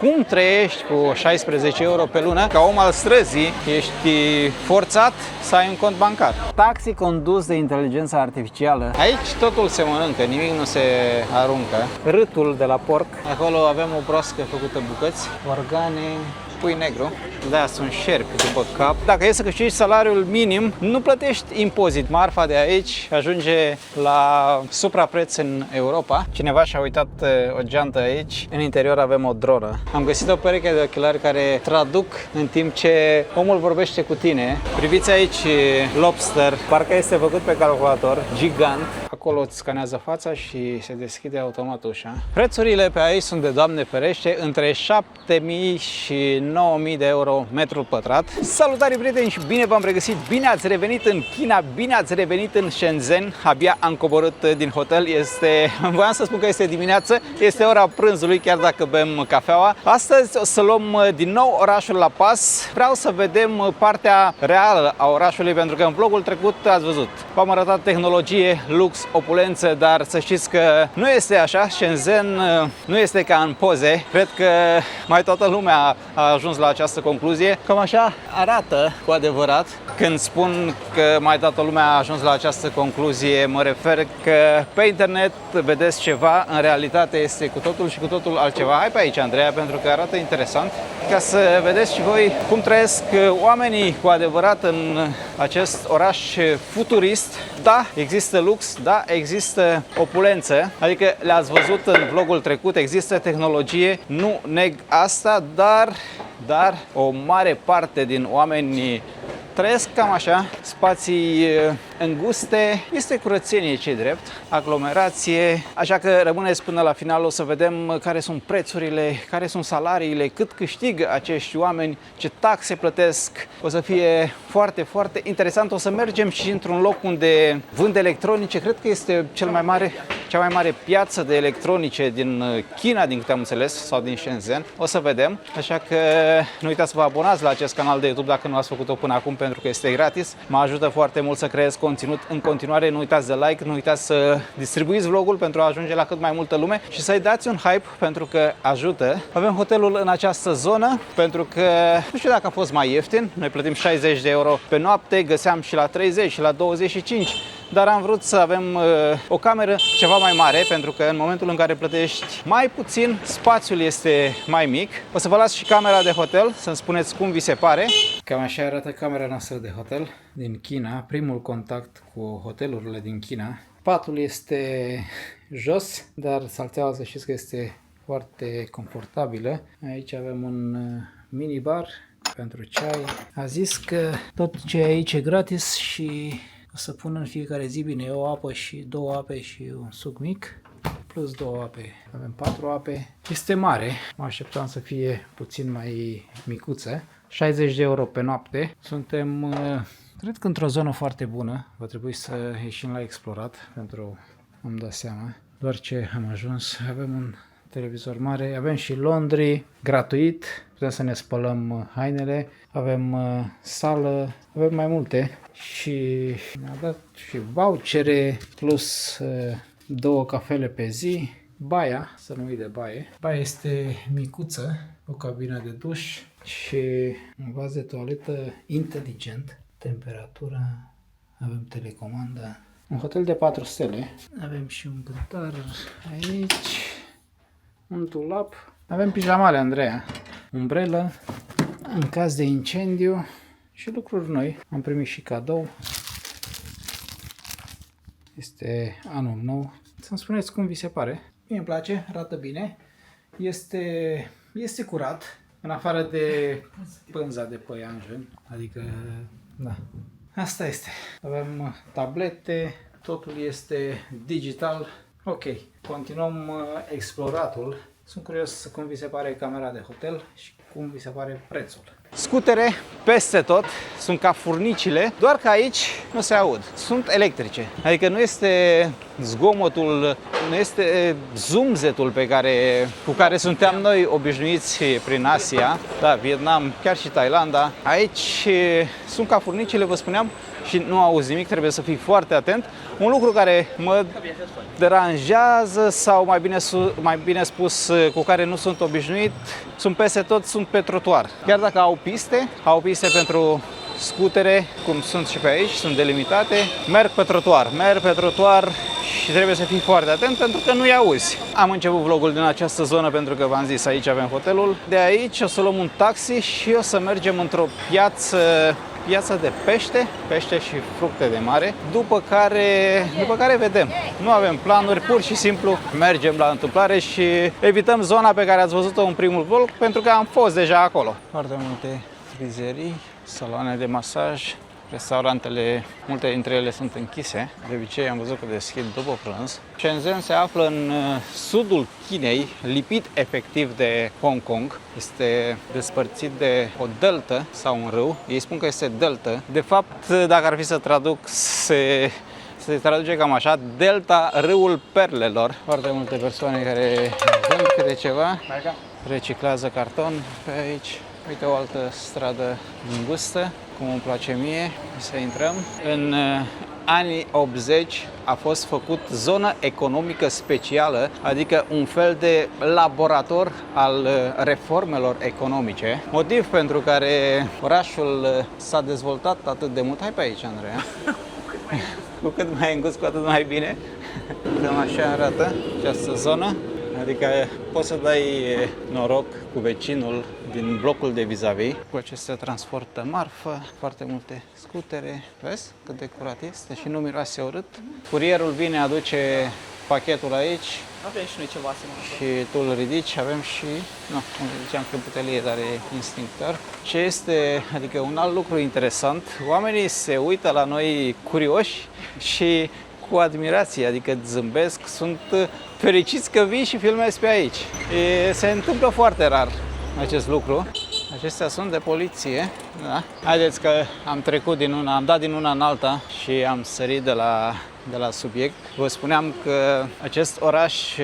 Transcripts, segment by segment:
Cum trăiești cu 16 euro pe lună? Ca om al străzii, ești forțat să ai un cont bancar. Taxi condus de inteligență artificială. Aici totul se mănâncă, nimic nu se aruncă. Râtul de la porc. Acolo avem o broască făcută bucăți, organe, pui negru. Da, sunt șerpi după cap. Dacă e să câștigi salariul minim, nu plătești impozit. Marfa de aici ajunge la suprapreț în Europa. Cineva și-a uitat o geantă aici. În interior avem o dronă. Am găsit o pereche de ochelari care traduc în timp ce omul vorbește cu tine. Priviți aici lobster, parcă este făcut pe calculator, gigant. Acolo îți scanează fața și se deschide automat ușa. Prețurile pe aici sunt, de Doamne ferește, între 7.000 și 9.000 de euro metrul pătrat. Salutare, prieteni, și bine v-am regăsit! Bine ați revenit în China, bine ați revenit în Shenzhen. Abia am coborât din hotel. Voiam să spun că este dimineață, este ora prânzului, chiar dacă bem cafeaua. Astăzi o să luăm din nou orașul la pas. Vreau să vedem partea reală a orașului, pentru că în vlogul trecut ați văzut. V-am arătat tehnologie, lux, opulență, dar să știți că nu este așa. Shenzhen nu este ca în poze. Cred că mai toată lumea a ajuns la această concluzie. Cam așa arată cu adevărat. Când spun că mai toată lumea a ajuns la această concluzie, mă refer că pe internet vedeți ceva, în realitate este cu totul și cu totul altceva. Hai pe aici, Andreea, pentru că arată interesant, ca să vedeți și voi cum trăiesc oamenii cu adevărat în acest oraș futurist. Da, există lux, da, există opulență, adică le-ați văzut în vlogul trecut, există tehnologie, nu neg asta, dar o mare parte din oameni trăiesc cam așa, spații înguste, este curățenie, ce drept, aglomerație, așa că rămâneți până la final, o să vedem care sunt prețurile, care sunt salariile, cât câștigă acești oameni, ce taxe plătesc. O să fie foarte, foarte interesant. O să mergem și într-un loc unde vând electronice, cred că este cea mai mare piață de electronice din China, din câte am înțeles, sau din Shenzhen. O să vedem, așa că nu uitați să vă abonați la acest canal de YouTube dacă nu ați făcut-o până acum, pentru că este gratis. Mă ajută foarte mult să creez conținut în continuare. Nu uitați de like, nu uitați să distribuiți vlogul pentru a ajunge la cât mai multă lume și să-i dați un hype, pentru că ajută. Avem hotelul în această zonă, pentru că nu știu dacă a fost mai ieftin. Noi plătim 60 de euro pe noapte, găseam și la 30 și la 25. Dar am vrut să avem o cameră ceva mai mare, pentru că în momentul în care plătești mai puțin, spațiul este mai mic. O să vă las și camera de hotel, să-mi spuneți cum vi se pare. Cam așa arată camera noastră de hotel din China, primul contact cu hotelurile din China. Patul este jos, dar salteaua, să știți că este foarte confortabilă. Aici avem un minibar pentru ceai. A zis că tot ce e aici e gratis și o să pun în fiecare zi, bine, o apă și 2 ape și un suc mic, plus 2 ape. Avem 4 ape. Este mare, mă așteptam să fie puțin mai micuță. 60 de euro pe noapte. Suntem, cred că într-o zonă foarte bună. Va trebui să ieșim la explorat pentru a-mi da seama. Doar ce am ajuns, avem un televizor mare, avem și laundry gratuit, putem să ne spălăm hainele, avem sală, avem mai multe și mi-a dat și vouchere plus 2 cafele pe zi. Baia, să nu uit de baie. Baia este micuță, o cabină de duș și un vas de toaletă inteligent. Temperatura, avem telecomanda. Un hotel de 4 stele. Avem și un grătar aici. Un dulap. Avem pijamale, Andreea. Umbrelă. În caz de incendiu. Și lucruri noi. Am primit și cadou. Este anul nou. Să-mi spuneți cum vi se pare. Mie îmi place, arată bine. Este curat. În afară de pânza de păianjen. Adică, da. Asta este. Avem tablete. Totul este digital. Ok, continuăm exploratul. Sunt curios cum vi se pare camera de hotel și cum vi se pare prețul. Scutere peste tot, sunt ca furnicile, doar că aici nu se aud. Sunt electrice, adică nu este zgomotul, nu este zumzetul cu care suntem noi obișnuiți prin Asia, da, Vietnam, chiar și Thailanda. Aici sunt ca furnicile, vă spuneam, și nu auzi nimic, trebuie să fii foarte atent. Un lucru care mă deranjează sau mai bine spus cu care nu sunt obișnuit, sunt peste tot, sunt pe trotuar. Chiar dacă au piste pentru scutere, cum sunt și pe aici, sunt delimitate, merg pe trotuar și trebuie să fii foarte atent pentru că nu-i auzi. Am început vlogul din această zonă pentru că v-am zis, aici avem hotelul. De aici o să luăm un taxi și o să mergem într-o piață de pește și fructe de mare, după care vedem. Nu avem planuri, pur și simplu mergem la întâmplare și evităm zona pe care ați văzut-o în primul vlog, pentru că am fost deja acolo. Foarte multe frizerii, saloane de masaj, restaurantele, multe dintre ele sunt închise. De obicei am văzut că deschid după prânz. Shenzhen se află în sudul Chinei, lipit efectiv de Hong Kong. Este despărțit de o deltă sau un râu. Ei spun că este deltă. De fapt, dacă ar fi să traduc, se traduce cam așa: delta râul perlelor. Foarte multe persoane care vând câte ceva, reciclează carton pe aici. Uite o altă stradă îngustă, cum îmi place mie să intrăm. În anii 80 a fost făcut zonă economică specială, adică un fel de laborator al reformelor economice. Motiv pentru care orașul s-a dezvoltat atât de mult. Hai pe aici, Andreea. Cu cât mai îngust, cu atât mai bine. Cam așa arată această zonă. Adică poți să dai noroc cu vecinul din blocul de vis-a-vis. Cu acestea transportă marfă, foarte multe scutere. Vezi cât de curat este și nu miroase urât. Curierul vine, aduce pachetul aici. Avem și noi ceva asemănător. Și tu îl ridici, avem și, nu, cum ziceam, cremputelie, dar e instinctor. Ce este, adică un alt lucru interesant, oamenii se uită la noi curioși și cu admirație, adică zâmbesc, sunt fericiți că vii și filmezi pe aici. Se întâmplă foarte rar acest lucru. Acestea sunt de poliție, da. Haideți că am dat din una în alta și am sărit de la subiect. Vă spuneam că acest oraș,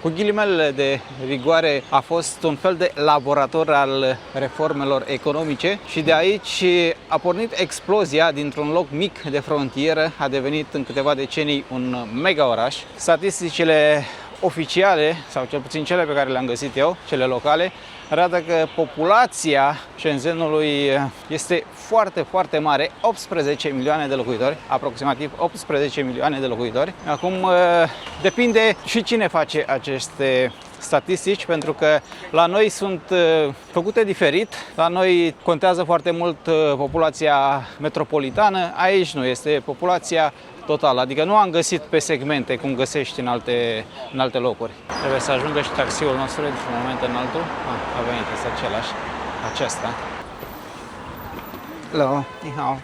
cu ghilimelele de rigoare, a fost un fel de laborator al reformelor economice și de aici a pornit explozia dintr-un loc mic de frontieră, a devenit în câteva decenii un mega oraș. Statisticile oficiale, sau cel puțin cele pe care le-am găsit eu, cele locale, arată că populația Shenzhenului este foarte, foarte mare, 18 milioane de locuitori, aproximativ 18 milioane de locuitori. Acum depinde și cine face aceste statistici, pentru că la noi sunt făcute diferit. La noi contează foarte mult populația metropolitană, aici nu, este populația total, adică nu am găsit pe segmente cum găsești în alte locuri. Trebuie să ajungă și taxiul nostru dintr-un moment în altul. A venit, este același, acesta. Hello, ni hao.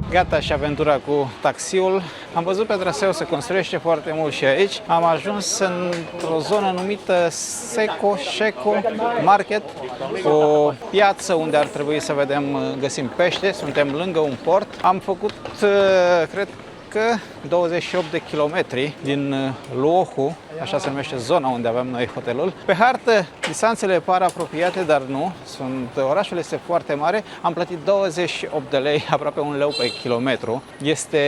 Gata și aventura cu taxiul. Am văzut pe traseu se construiește foarte mult și aici. Am ajuns într-o zonă numită Sheko Market, o piață unde ar trebui să găsim pește. Suntem lângă un port. Am făcut, cred că 28 de kilometri din Luohu, așa se numește zona unde avem noi hotelul. Pe hartă distanțele par apropiate, dar nu. Orașul este foarte mare. Am plătit 28 de lei, aproape 1 leu pe kilometru. Este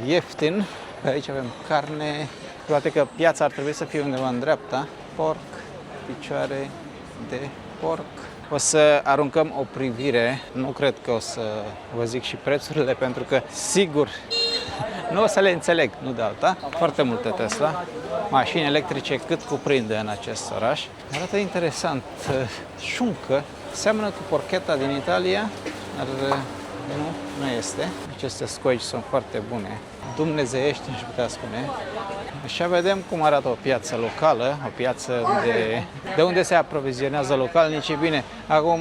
ieftin. Aici avem carne. Poate că piața ar trebui să fie undeva în dreapta. Porc, picioare de porc. O să aruncăm o privire. Nu cred că o să vă zic și prețurile, pentru că sigur nu o să le înțeleg, nu de alta. Foarte multe Tesla, mașini electrice cât cuprinde în acest oraș. Arată interesant, șuncă, seamănă cu porchetta din Italia, dar nu este. Aceste scoici sunt foarte bune, dumnezeiești, aș putea spune. Așa vedem cum arată o piață locală, o piață de unde se aprovizionează localnicii. Bine, acum,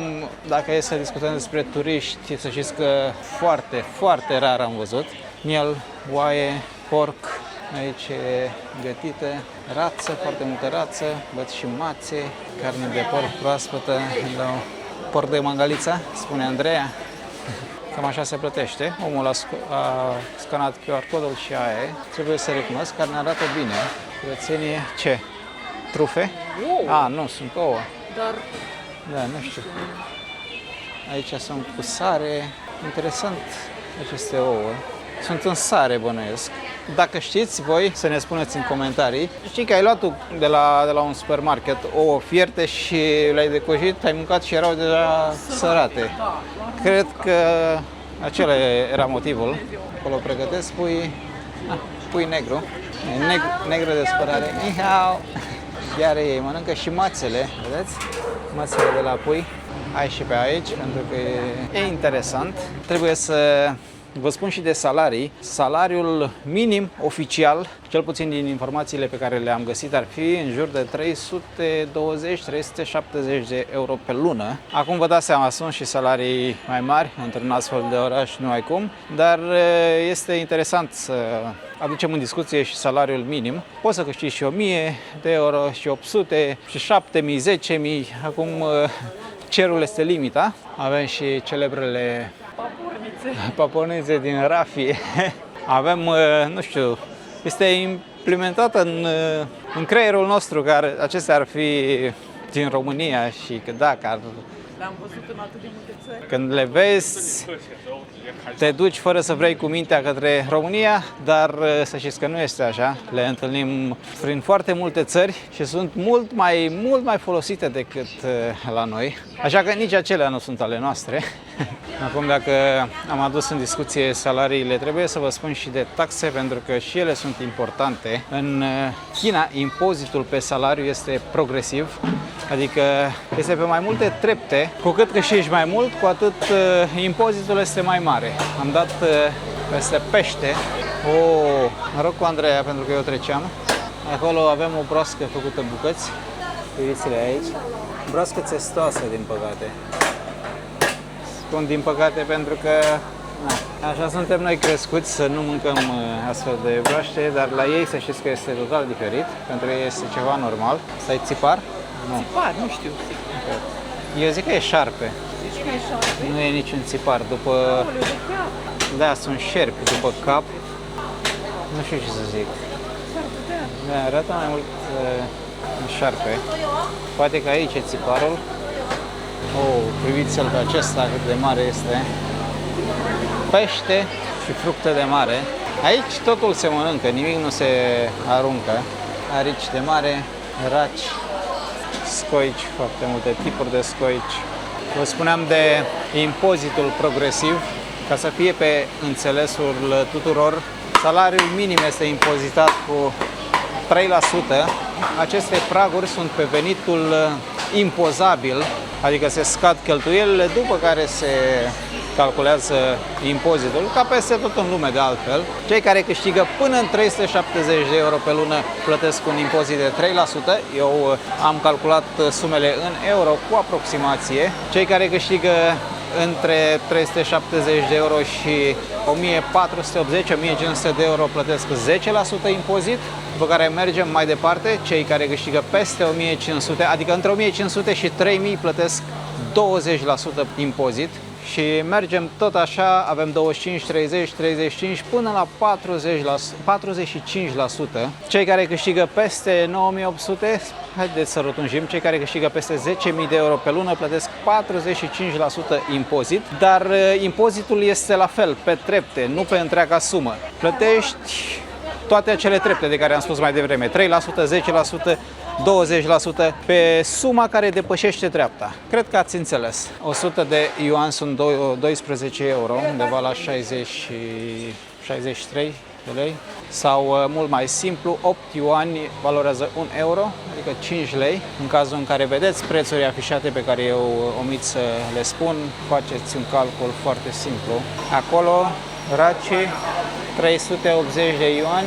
dacă e să discutăm despre turiști, să știți că foarte, foarte rar am văzut. Miel, oaie, porc, aici e gătită, rață, foarte multă rață, văd și mațe, carne de porc proaspătă, porc de mangalița, spune Andreea. Cam așa se plătește. Omul a scanat QR codul și aia e. Trebuie să recunosc, carnea arată bine. Curățenie ce? trufe? Ouă. Nu, sunt ouă. Dar Da, nu știu. Aici sunt cu sare. Interesant aceste ouă. Sunt în sare, bănuiesc. Dacă știți voi, să ne spuneți în comentarii. Știi că ai luat tu de la un supermarket ouă fierte și le-ai decojit, ai mâncat și erau deja sărate. da, Cred că acela era motivul. Acolo pregătesc pui negru. Negru de spălare. Ihau! Iar ei mănâncă și mațele, vedeți? Mațele de la pui. Hai și pe aici, pentru că e interesant. Trebuie să vă spun și de salarii. Salariul minim oficial, cel puțin din informațiile pe care le-am găsit, ar fi în jur de 320-370 de euro pe lună. Acum vă dați seama, sunt și salarii mai mari într-un astfel de oraș, nu ai cum, dar este interesant să aducem în discuție și salariul minim. Poți să câștigi și 1000 de euro, și 800, și 7000, 10.000. Acum cerul este limita. Avem și celebrele papornițe din rafie. Avem, nu știu, este implementat în creierul nostru că acestea ar fi din România și că da, că le-am văzut în atât de multe țări. când le vezi, te duci fără să vrei cu mintea către România, dar să știți că nu este așa. Le întâlnim prin foarte multe țări și sunt mult mai folosite decât la noi. Așa că nici acelea nu sunt ale noastre. Acum, dacă am adus în discuție salariile, trebuie să vă spun și de taxe, pentru că și ele sunt importante. În China, impozitul pe salariu este progresiv, adică este pe mai multe trepte. Cu cât câștigi mai mult, cu atât impozitul este mai mare. Am dat peste pește. Mă rog cu Andreea, pentru că eu treceam. Acolo avem o broască făcută bucăți. Uitați-le aici. Broască țestoasă, din păcate. Spun din păcate pentru că așa suntem noi crescuți, să nu mâncăm astfel de broaște, dar la ei să știți că este total diferit. Pentru ei este ceva normal. Stai țipar? Nu. Țipar, nu știu. Eu zic că e șarpe. Zici că e șarpe? Nu e niciun țipar. După... Aoleu, de chiar. Da, sunt șerpi după cap. Nu știu ce să zic. Da, arată mai mult șarpe. Poate că aici e țiparul. Priviți-l pe acesta cât de mare este. Pește și fructe de mare. Aici totul se mănâncă, nimic nu se aruncă. Arici de mare, raci, scoici, foarte multe tipuri de scoici. Vă spuneam de impozitul progresiv, ca să fie pe înțelesul tuturor. Salariul minim este impozitat cu 3%. Aceste praguri sunt pe venitul impozabil, adică se scad cheltuielile, după care se calculează impozitul, ca peste tot în lume de altfel. Cei care câștigă până în 370 de euro pe lună plătesc un impozit de 3%. Eu am calculat sumele în euro cu aproximație. Cei care câștigă între 370 de euro și 1480-1500 de euro plătesc 10% impozit, după care mergem mai departe. Cei care câștigă peste 1500, adică între 1500 și 3000 plătesc 20% impozit. Și mergem tot așa, avem 25, 30, 35 până la 45%. Cei care câștigă peste 9800, haideți să rotunjim, cei care câștigă peste 10.000 de euro pe lună plătesc 45% impozit, dar impozitul este la fel, pe trepte, nu pe întreaga sumă. Plătești toate acele trepte de care am spus mai devreme, 3%, 10%, 20% pe suma care depășește treapta. Cred că ați înțeles. 100 de yuan sunt 12 euro, undeva la 63 de lei. Sau mult mai simplu, 8 yuan valorează 1 euro, adică 5 lei. În cazul în care vedeți prețuri afișate pe care eu omit să le spun, faceți un calcul foarte simplu. Acolo, raci, 380 de yuan,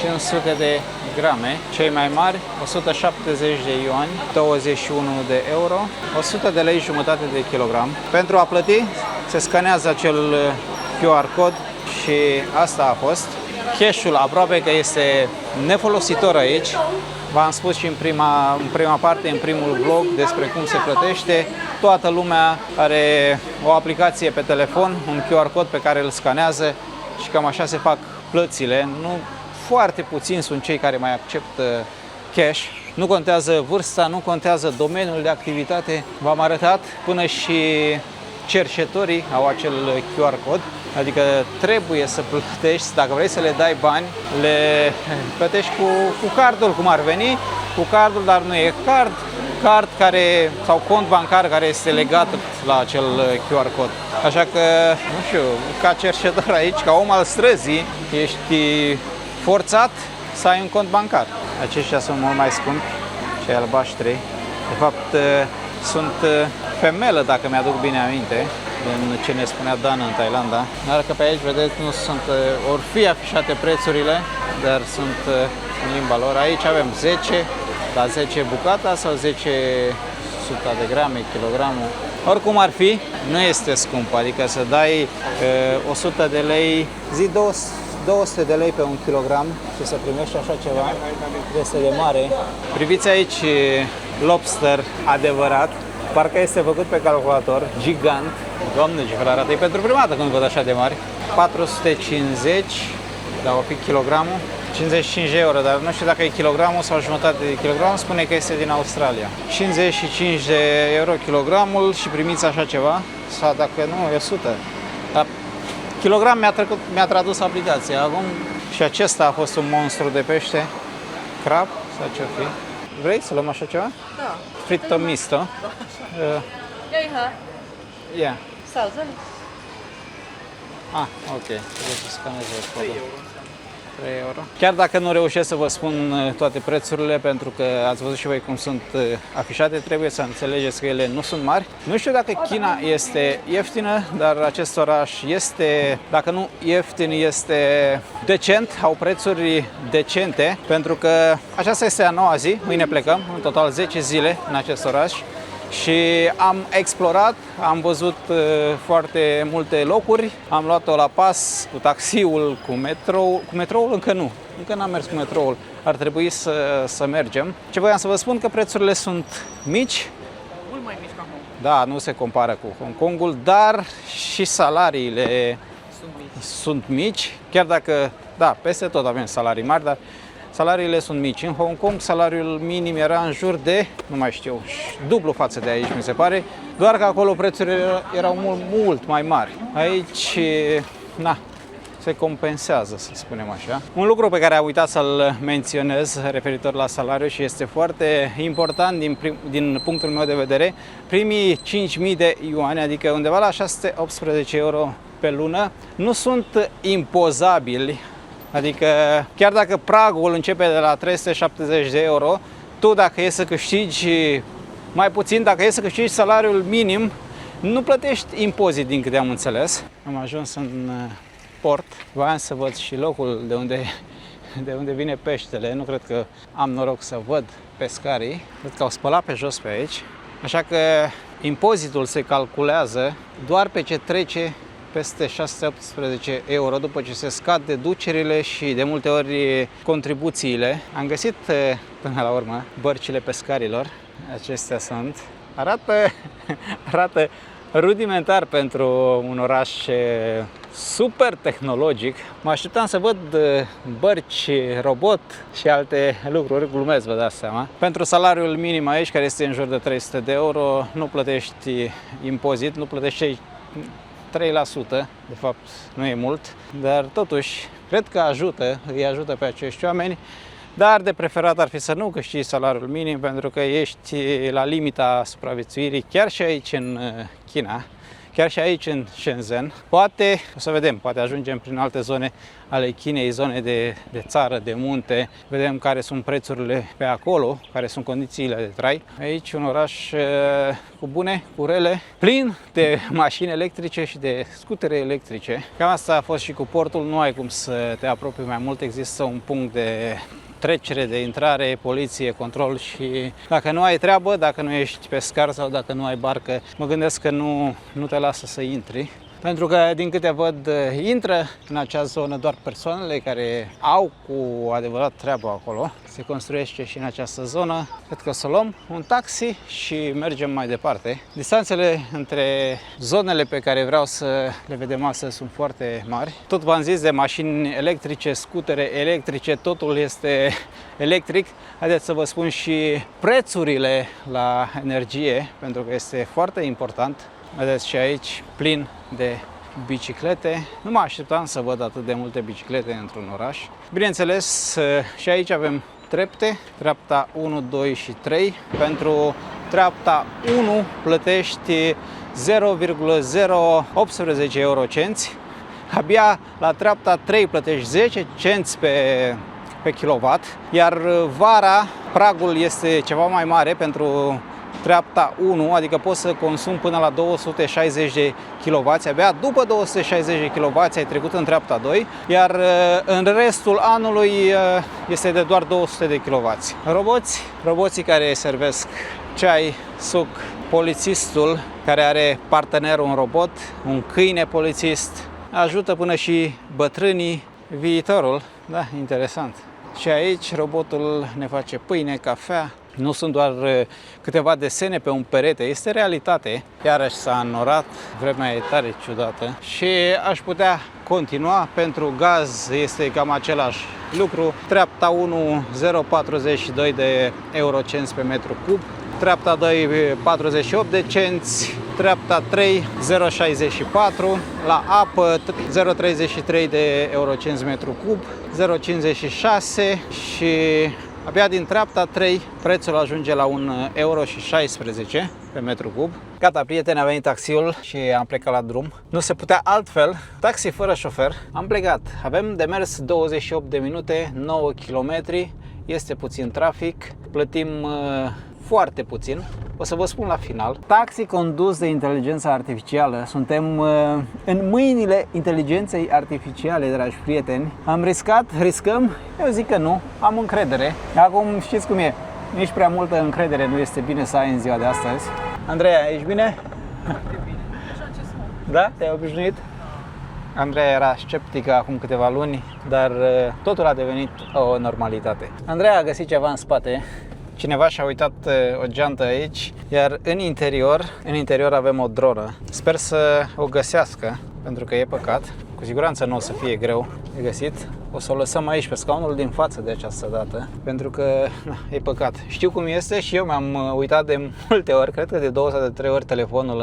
500 de grame, cei mai mari 170 de yuani, 21 de euro, 100 de lei jumătate de kilogram. Pentru a plăti se scanează acel QR code și asta a fost. Cash-ul aproape că este nefolositor aici. V-am spus și în prima parte, în primul vlog, despre cum se plătește. Toată lumea are o aplicație pe telefon, un QR code pe care îl scanează și cam așa se fac plățile. Nu foarte puțini sunt cei care mai acceptă cash. Nu contează vârsta, nu contează domeniul de activitate. V-am arătat, până și cerșetorii au acel QR cod, adică trebuie să plătești, dacă vrei să le dai bani, le plătești cu cardul, cum ar veni, cu cardul, dar nu e card care, sau cont bancar care este legat la acel QR cod. Așa că, nu știu, ca cerșetor aici, ca om al străzii, ești forțat să ai un cont bancar. Aceștia sunt mult mai scumpi, cei albaștri. De fapt, sunt femelă, dacă mi-aduc bine aminte, din ce ne spunea Dan în Thailanda. Dar că pe aici, vedeți, nu sunt, or fi afișate prețurile, dar sunt în limba lor. Aici avem 10, la 10 bucata sau 10 100 de grame, kilogramul. Oricum ar fi, nu este scump, adică să dai 100 de lei, zi 200 de lei pe un kilogram și să primești așa ceva, este de mare. Priviți aici lobster adevărat, parcă este făcut pe calculator, gigant. Doamne, ce fel arată, e pentru prima dată când văd așa de mari. 450, da, o pic kilogramul, 55 de euro, dar nu știu dacă e kilogramul sau jumătate de kilogram, spune că este din Australia. 55 de euro kilogramul și primiți așa ceva, sau dacă nu, e 100. Dar kilogram mi-a tradus aplicația acum și acesta a fost un monstru de pește, crab sau ce fi. Vrei să luăm așa ceva? Da. Fritto misto. Ei, ha? Yeah. Salză? Ah, ok. Trebuie să scaneze codul. 3 euro. Chiar dacă nu reușesc să vă spun toate prețurile, pentru că ați văzut și voi cum sunt afișate, trebuie să înțelegeți că ele nu sunt mari. Nu știu dacă China este ieftină, dar acest oraș este, dacă nu ieftin, este decent, au prețuri decente, pentru că aceasta este a noua zi, mâine plecăm, în total 10 zile în acest oraș. Și am explorat, am văzut foarte multe locuri, am luat-o la pas cu taxiul, cu metroul încă n-am mers cu metroul, ar trebui să mergem. Ce voiam să vă spun că prețurile sunt mici, Mult mai mici ca Hong. da, nu se compară cu Hong Kongul, dar și salariile sunt mici, chiar dacă, da, peste tot avem salarii mari, dar salariile sunt mici. În Hong Kong salariul minim era în jur de, nu mai știu, dublu față de aici, mi se pare, doar că acolo prețurile erau mult mai mari. Aici, na, se compensează, să spunem așa. Un lucru pe care am uitat să-l menționez referitor la salariu și este foarte important din punctul meu de vedere, primii 5.000 de yuani, adică undeva la 618 euro pe lună, nu sunt impozabili. Adică chiar dacă pragul începe de la 370 de euro, tu dacă e să câștigi mai puțin, dacă e să câștigi salariul minim, nu plătești impozit, din câte am înțeles. Am ajuns în port, voiam să văd și locul de unde vine peștele, nu cred că am noroc să văd pescarii, cred că au spălat pe jos pe aici, așa că impozitul se calculează doar pe ce trece peste 618 euro după ce se scad deducerile și de multe ori contribuțiile. Am găsit până la urmă bărcile pescarilor. Acestea sunt. Arată rudimentar pentru un oraș super tehnologic. Mă așteptam să văd bărci, robot și alte lucruri, glumesc, vă dați seama. Pentru salariul minim aici, care este în jur de 300 de euro, nu plătești impozit, nu plătești 3%, de fapt nu e mult, dar totuși cred că îi ajută pe acești oameni, dar de preferat ar fi să nu câștigi salariul minim pentru că ești la limita supraviețuirii chiar și aici în China, chiar și aici în Shenzhen. Poate, o să vedem, poate ajungem prin alte zone ale Chinei, zone de țară, de munte, vedem care sunt prețurile pe acolo, care sunt condițiile de trai. Aici un oraș cu bune, cu rele, plin de mașini electrice și de scutere electrice. Cam asta a fost și cu portul, nu ai cum să te apropii mai mult, există un punct de trecere, de intrare, poliție, control și dacă nu ai treabă, dacă nu ești pescar sau dacă nu ai barcă, mă gândesc că nu te lasă să intri. pentru că, din câte văd, intră în acea zonă doar persoanele care au cu adevărat treabă acolo. Se construiește și în această zonă. Cred că o să luăm un taxi și mergem mai departe. Distanțele între zonele pe care vreau să le vedem astăzi sunt foarte mari. Tot v-am zis de mașini electrice, scutere electrice, totul este electric. Haideți să vă spun și prețurile la energie, pentru că este foarte important. Vedeți și aici plin de biciclete. Nu mă așteptam să văd atât de multe biciclete într-un oraș. Bineînțeles, și aici avem trepte, treapta 1, 2 și 3. Pentru treapta 1 plătești 0,018 eurocenți. Abia la treapta 3 plătești 10 cenți pe kilowatt, iar vara pragul este ceva mai mare pentru treapta 1, adică poți să consumi până la 260 de kW, abia după 260 de kW ai trecut în treapta 2, iar în restul anului este de doar 200 de kW. Roboții care servesc ceai, suc, polițistul care are partener un robot, un câine polițist, ajută până și bătrânii, viitorul, da, interesant. Și aici robotul ne face pâine, cafea. Nu sunt doar câteva desene pe un perete, este realitate. Iarăși s-a înnorat, vremea e tare ciudată și aș putea continua. Pentru gaz este cam același lucru. Treapta 1, 0,42 de eurocenți pe metru cub. Treapta 2, 48 de cenți. Treapta 3, 0,64. La apă, 0,33 de eurocenți metru cub. 0,56 și abia din treapta 3 prețul ajunge la 1,16 euro pe metru cub. Gata, prieteni, a venit taxiul și am plecat la drum. Nu se putea altfel. Taxi fără șofer. Am plecat. Avem de mers 28 de minute, 9 km. Este puțin trafic. Plătim foarte puțin. O să vă spun la final. Taxi condus de inteligență artificială. Suntem în mâinile inteligenței artificiale, dragi prieteni. Am riscăm? Eu zic că nu. Am încredere. Acum știți cum e. Nici prea multă încredere nu este bine să ai în ziua de astăzi. Andreea, ești bine? Da? Te-ai obișnuit? Andreea era sceptică acum câteva luni, dar totul a devenit o normalitate. Andreea a găsit ceva în spate. Cineva și-a uitat o geantă aici, iar în interior avem o dronă. Sper să o găsească, pentru că e păcat. Cu siguranță nu o să fie greu de găsit. O să o lăsăm aici pe scaunul din față de această dată, pentru că e păcat. Știu cum este și eu mi-am uitat de multe ori, cred că de 2 sau de 3 ori telefonul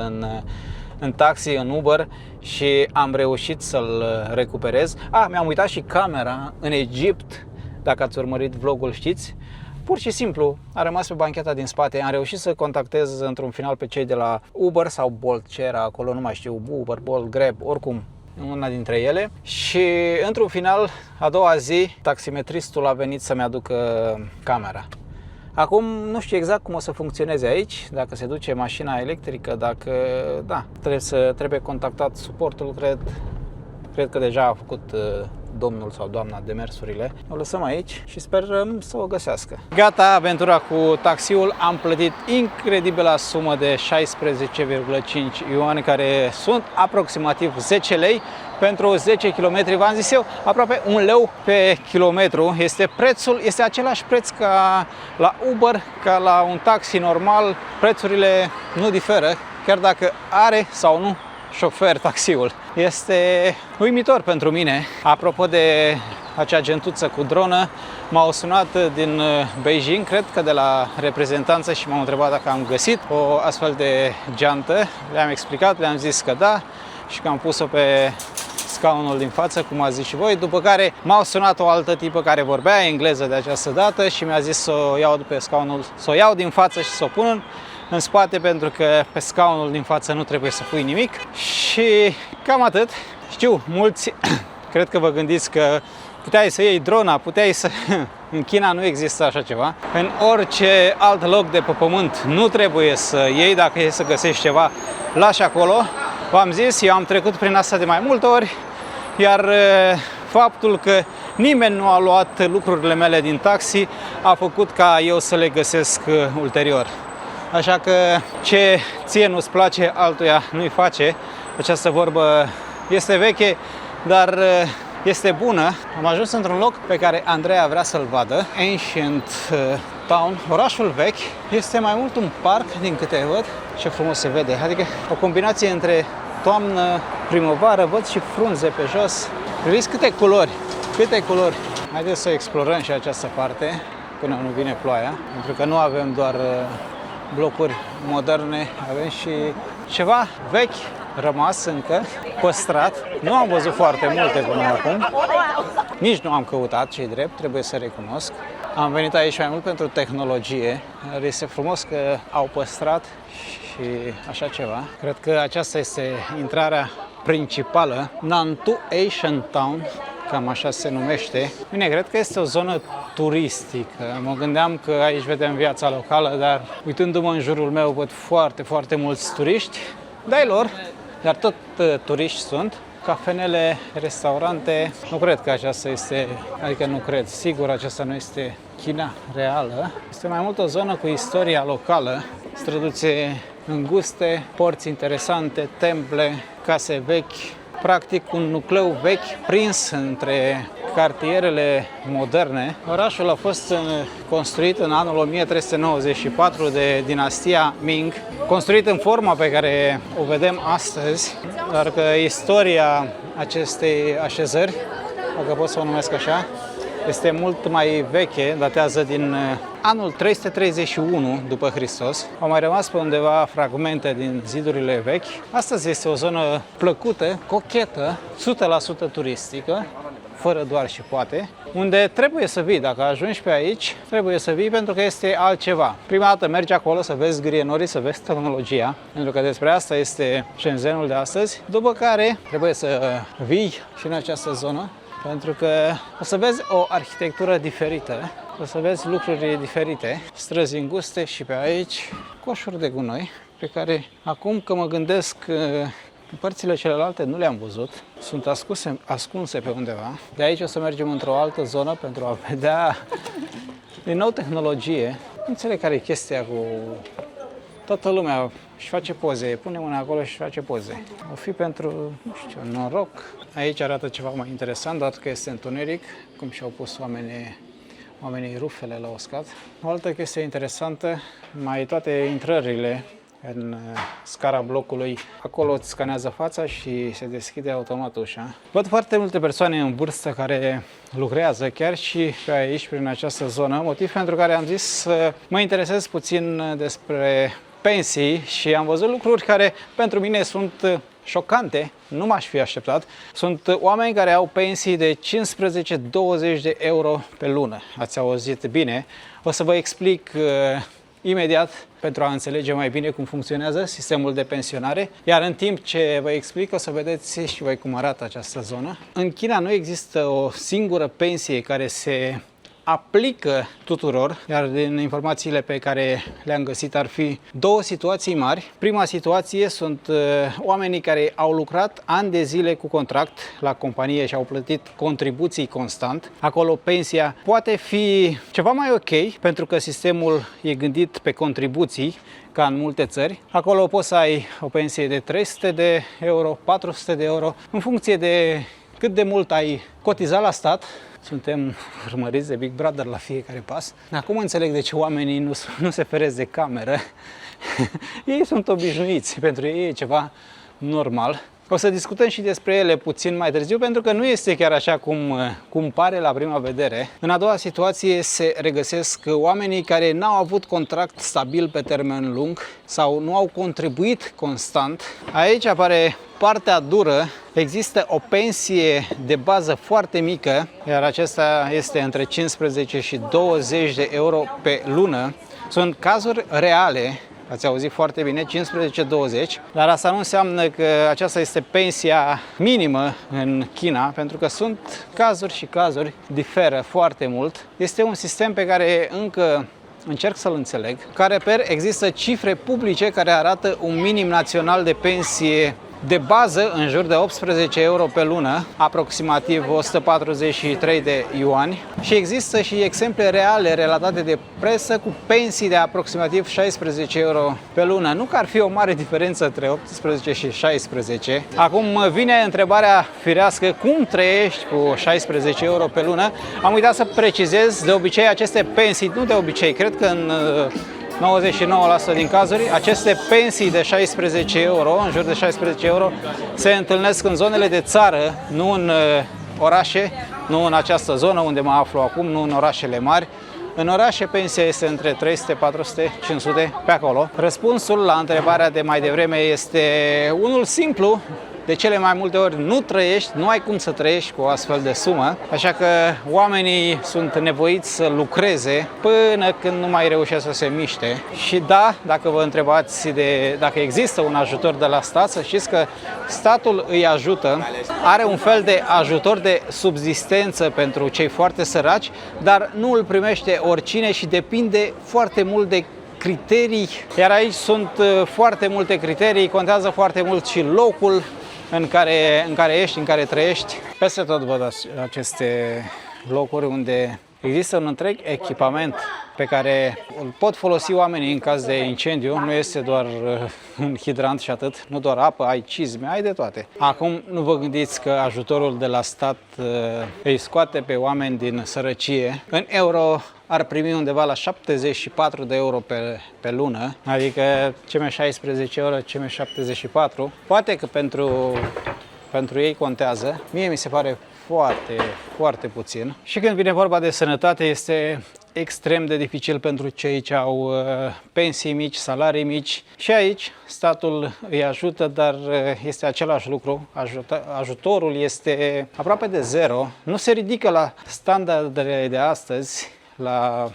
în taxi, în Uber și am reușit să-l recuperez. Mi-am uitat și camera în Egipt, dacă ați urmărit vlogul știți. Pur și simplu a rămas pe bancheta din spate. Am reușit să contactez într-un final pe cei de la Uber sau Bolt, ce era acolo, nu mai știu, Uber, Bolt, Grab, oricum una dintre ele. Și într-un final, a doua zi, taximetristul a venit să-mi aducă camera. Acum nu știu exact cum o să funcționeze aici, dacă se duce mașina electrică, dacă, da, trebuie contactat suportul, cred că deja a făcut domnul sau doamna demersurile. O lăsăm aici și sperăm să o găsească. Gata, aventura cu taxiul. Am plătit incredibila sumă de 16,5 ioane, care sunt aproximativ 10 lei pentru 10 km. V-am zis eu, aproape 1 leu pe kilometru este prețul. Este același preț ca la Uber, ca la un taxi normal. Prețurile nu diferă, chiar dacă are sau nu șofer taxiul. Este uimitor pentru mine. Apropo de acea gentuță cu dronă, m-au sunat din Beijing, cred că de la reprezentanță, și m-au întrebat dacă am găsit o astfel de geantă. Le-am explicat, le-am zis că da și că am pus-o pe scaunul din față, cum ați zis și voi, după care m-au sunat o altă tipă care vorbea engleză de această dată și mi-a zis să o iau de pe scaunul, să o iau din față și să o pun în spate, pentru că pe scaunul din față nu trebuie să pui nimic. Și cam atât. Știu, mulți cred că vă gândiți că puteai să iei drona, puteai să... În China nu există așa ceva. În orice alt loc de pe pământ nu trebuie să iei, dacă e să găsești ceva, lași acolo. V-am zis, eu am trecut prin asta de mai multe ori, iar faptul că nimeni nu a luat lucrurile mele din taxi a făcut ca eu să le găsesc ulterior. Așa că ce ție nu-ți place, altuia nu-i face. Această vorbă este veche, dar este bună. Am ajuns într-un loc pe care Andreea vrea să-l vadă, Ancient Town. Orașul vechi este mai mult un parc, din câte văd. Ce frumos se vede, adică o combinație între toamnă, primăvară, văd și frunze pe jos. Priviți câte culori, câte culori. Haideți să explorăm și această parte până nu vine ploaia, pentru că nu avem doar blocuri moderne, avem și ceva vechi rămas încă, păstrat. Nu am văzut foarte multe până acum, nici nu am căutat, ce-i drept, trebuie să recunosc. Am venit aici mai mult pentru tehnologie, dar este frumos că au păstrat și așa ceva. Cred că aceasta este intrarea principală, Nantu Asian Town, cam așa se numește. Bine, cred că este o zonă turistică. Mă gândeam că aici vedem viața locală, dar uitându-mă în jurul meu văd foarte, foarte mulți turiști. De-ai lor, dar tot turiști sunt. Cafenele, restaurante. Nu cred că aceasta este, adică nu cred, sigur aceasta nu este China reală. Este mai mult o zonă cu istoria locală, străduțe înguste, porți interesante, temple, case vechi, practic un nucleu vechi prins între cartierele moderne. Orașul a fost construit în anul 1394 de dinastia Ming, construit în forma pe care o vedem astăzi, dar că istoria acestei așezări, dacă pot să o numesc așa, este mult mai veche, datează din anul 331 după Hristos. Au mai rămas pe undeva fragmente din zidurile vechi. Astăzi este o zonă plăcută, cochetă, 100% turistică, fără doar și poate, unde trebuie să vii. Dacă ajungi pe aici, trebuie să vii pentru că este altceva. Prima dată mergi acolo să vezi grienorii, să vezi tehnologia, pentru că despre asta este Shenzhenul de astăzi, după care trebuie să vii și în această zonă, pentru că o să vezi o arhitectură diferită, o să vezi lucruri diferite, străzi înguste și pe aici coșuri de gunoi, pe care acum că mă gândesc părțile celelalte nu le-am văzut, sunt ascunse pe undeva. De aici o să mergem într-o altă zonă pentru a vedea din nou tehnologie. Nu înțeleg care e chestia cu toată lumea își face poze, pune mâna acolo și face poze. O fi pentru, nu știu, noroc. Aici arată ceva mai interesant, dat că este întuneric, cum și-au pus oamenii rufele la uscat. O altă chestie interesantă, mai toate intrările în scara blocului. Acolo îți scanează fața și se deschide automat ușa. Văd foarte multe persoane în vârstă care lucrează chiar și pe aici, prin această zonă, motiv pentru care am zis să mă interesez puțin despre pensii și am văzut lucruri care pentru mine sunt șocante, nu m-aș fi așteptat. Sunt oameni care au pensii de 15-20 de euro pe lună. Ați auzit bine. O să vă explic imediat pentru a înțelege mai bine cum funcționează sistemul de pensionare, iar în timp ce vă explic o să vedeți și voi cum arată această zonă. În China nu există o singură pensie care se aplică tuturor, iar din informațiile pe care le-am găsit ar fi două situații mari. Prima situație sunt oamenii care au lucrat ani de zile cu contract la companie și au plătit contribuții constant. Acolo pensia poate fi ceva mai ok, pentru că sistemul e gândit pe contribuții, ca în multe țări. Acolo poți să ai o pensie de 300 de euro, 400 de euro, în funcție de cât de mult ai cotizat la stat. Suntem urmăriți de Big Brother la fiecare pas. Acum înțeleg de ce oamenii nu se feresc de cameră. Ei sunt obișnuiți, pentru ei e ceva normal. O să discutăm și despre ele puțin mai târziu, pentru că nu este chiar așa cum pare la prima vedere. În a doua situație se regăsesc oamenii care n-au avut contract stabil pe termen lung sau nu au contribuit constant. Aici apare partea dură. Există o pensie de bază foarte mică, iar acesta este între 15 și 20 de euro pe lună. Sunt cazuri reale. Ați auzit foarte bine, 15-20, dar asta nu înseamnă că aceasta este pensia minimă în China, pentru că sunt cazuri și cazuri, diferă foarte mult. Este un sistem pe care încă încerc să-l înțeleg. Ca reper, există cifre publice care arată un minim național de pensie de bază în jur de 18 euro pe lună, aproximativ 143 de yuani, și există și exemple reale relatate de presă cu pensii de aproximativ 16 euro pe lună. Nu că ar fi o mare diferență între 18 și 16. Acum vine întrebarea firească, cum trăiești cu 16 euro pe lună? Am uitat să precizez, de obicei aceste pensii, nu de obicei, cred că în 99% din cazuri, aceste pensii de 16 euro, în jur de 16 euro, se întâlnesc în zonele de țară, nu în orașe, nu în această zonă unde mă aflu acum, nu în orașele mari. În orașe pensia este între 300, 400, 500, pe acolo. Răspunsul la întrebarea de mai devreme este unul simplu. De cele mai multe ori nu trăiești, nu ai cum să trăiești cu o astfel de sumă, așa că oamenii sunt nevoiți să lucreze până când nu mai reușesc să se miște. Și da, dacă vă întrebați dacă există un ajutor de la stat, să știți că statul îi ajută, are un fel de ajutor de subzistență pentru cei foarte săraci, dar nu îl primește oricine și depinde foarte mult de criterii, iar aici sunt foarte multe criterii, contează foarte mult și locul în care ești, în care trăiești. Peste tot văd aceste locuri unde există un întreg echipament pe care îl pot folosi oamenii în caz de incendiu. Nu este doar un hidrant și atât, nu doar apă, ai cizme, ai de toate. Acum nu vă gândiți că ajutorul de la stat îi scoate pe oameni din sărăcie. În euro ar primi undeva la 74 de euro pe lună, adică CM16 euro, CM74. Poate că pentru ei contează, mie mi se pare foarte, foarte puțin. Și când vine vorba de sănătate, este extrem de dificil pentru cei ce au pensii mici, salarii mici. Și aici statul îi ajută, dar este același lucru. Ajutorul este aproape de zero. Nu se ridică la standardele de astăzi, la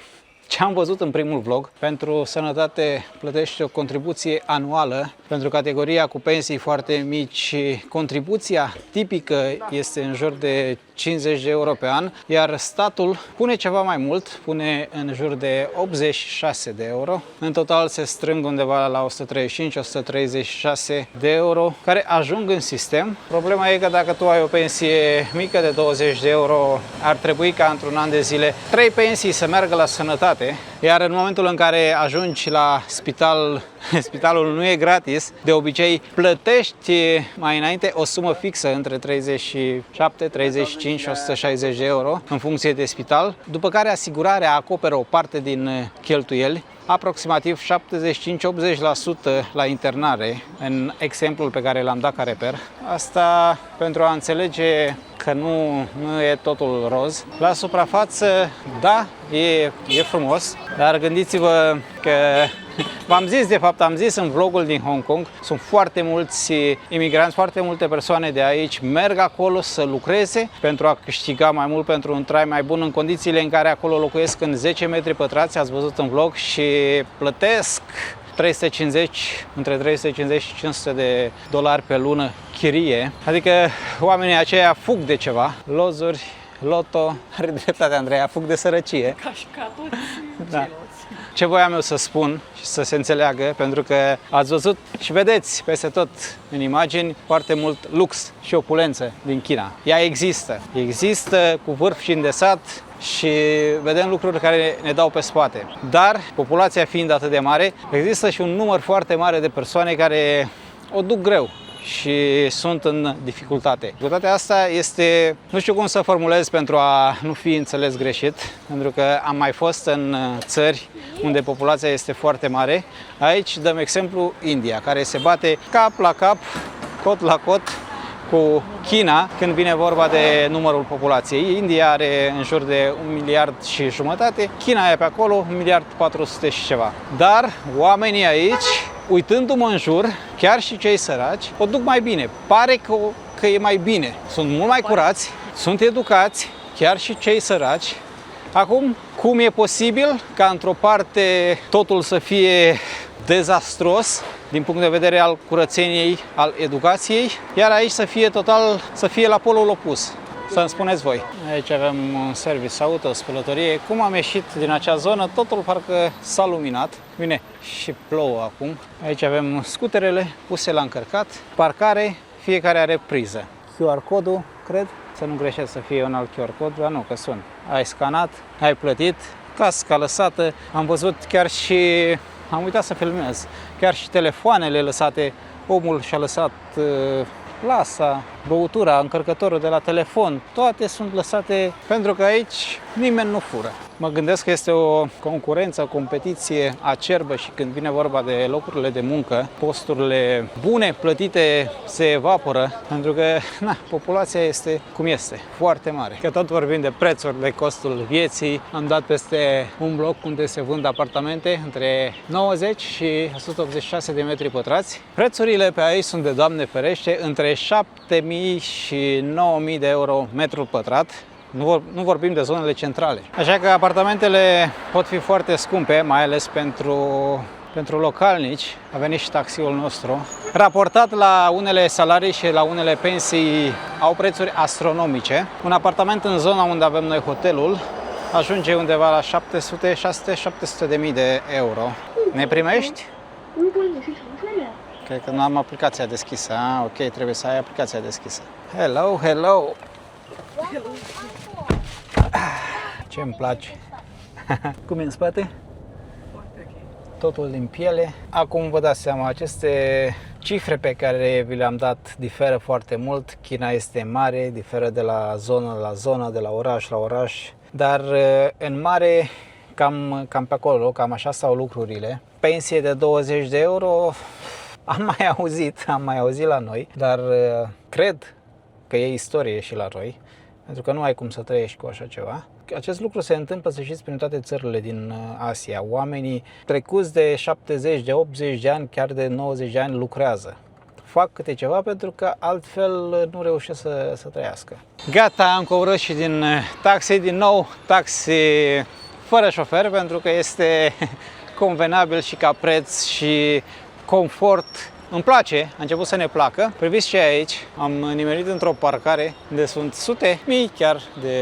ce am văzut în primul vlog. Pentru sănătate plătește o contribuție anuală. Pentru categoria cu pensii foarte mici, contribuția tipică este în jur de 50 de euro pe an, iar statul pune ceva mai mult, pune în jur de 86 de euro. În total se strâng undeva la 135-136 de euro, care ajung în sistem. Problema e că dacă tu ai o pensie mică de 20 de euro, ar trebui ca într-un an de zile 3 pensii să meargă la sănătate, iar în momentul în care ajungi la spital, spitalul nu e gratis, de obicei plătești mai înainte o sumă fixă între 37, 35 și 160 de euro în funcție de spital, după care asigurarea acoperă o parte din cheltuieli, aproximativ 75-80% la internare, în exemplul pe care l-am dat ca reper. Asta pentru a înțelege că nu e totul roz. La suprafață, da, e frumos, dar gândiți-vă că am zis în vlogul din Hong Kong, sunt foarte mulți imigranți, foarte multe persoane de aici merg acolo să lucreze pentru a câștiga mai mult, pentru un trai mai bun, în condițiile în care acolo locuiesc în 10 metri pătrați, ați văzut în vlog, și plătesc între 350 și 500 de dolari pe lună chirie. Adică oamenii aceia fug de ceva, lozuri, loto, are dreptate Andreea, fug de sărăcie. Ca și ca toți Da. Ce voiam eu să spun și să se înțeleagă, pentru că ați văzut și vedeți peste tot în imagini foarte mult lux și opulență din China. Ea există cu vârf și îndesat și vedem lucruri care ne dau pe spate. Dar, populația fiind atât de mare, există și un număr foarte mare de persoane care o duc greu și sunt în dificultate. Dificultatea asta este, nu știu cum să formulez pentru a nu fi înțeles greșit, pentru că am mai fost în țări unde populația este foarte mare. Aici dăm exemplu India, care se bate cap la cap, cot la cot cu China când vine vorba de numărul populației. India are în jur de 1,5 miliarde, China e pe acolo 1,4 miliarde și ceva. Dar oamenii aici, uitându-mă în jur, chiar și cei săraci, o duc mai bine. Pare că e mai bine. Sunt mult mai curați, sunt educați, chiar și cei săraci. Acum, cum e posibil ca într-o parte totul să fie dezastros din punct de vedere al curățeniei, al educației, iar aici să fie la polul opus? să-mi spuneți voi. Aici avem un service auto, spălătorie. Cum am ieșit din acea zonă, totul parcă s-a luminat. Bine, și plouă acum. Aici avem scuterele puse la încărcat, parcare, fiecare are priză. QR codul, cred, să nu greșesc să fie un alt QR cod, dar nu, că sunt. Ai scanat, ai plătit, casca lăsată, am văzut chiar și, am uitat să filmez, chiar și telefoanele lăsate, omul și-a lăsat plasa, băutura, încărcătorul de la telefon, toate sunt lăsate pentru că aici nimeni nu fură. Mă gândesc că este o concurență, o competiție acerbă și când vine vorba de locurile de muncă, posturile bune, plătite, se evaporă pentru că populația este cum este, foarte mare. Că tot vorbim de prețuri, de costul vieții, am dat peste un bloc unde se vând apartamente între 90 și 186 de metri pătrați. Prețurile pe aici sunt de Doamne ferește între 7.000 și 9.000 de euro metru pătrat. Nu vorbim de zonele centrale. Așa că apartamentele pot fi foarte scumpe, mai ales pentru localnici. A venit și taxiul nostru. Raportat la unele salarii și la unele pensii, au prețuri astronomice. Un apartament în zona unde avem noi hotelul ajunge undeva la 700, 600, 700 de mii de euro. Ne primești? Cred că nu am aplicația deschisă. Ok, trebuie să ai aplicația deschisă. Hello, hello! Ce îmi place! Cum e în spate? Totul din piele. Acum vă dați seama, aceste cifre pe care vi le-am dat diferă foarte mult. China este mare, diferă de la zonă la zonă, de la oraș la oraș. Dar în mare, cam pe acolo, cam așa stau lucrurile. Pensie de 20 de euro, am mai auzit la noi, dar cred că e istorie și la noi, pentru că nu ai cum să trăiești cu așa ceva. Acest lucru se întâmplă, să știți, prin toate țările din Asia. Oamenii trecuți de 70, de 80 de ani, chiar de 90 de ani lucrează. Fac câte ceva pentru că altfel nu reușesc să trăiască. Gata, am coborât și din taxi, din nou taxi fără șofer, pentru că este convenabil și ca preț și confort. Îmi place, a început să ne placă. Priviți ce e aici, am nimerit într-o parcare unde sunt sute mii chiar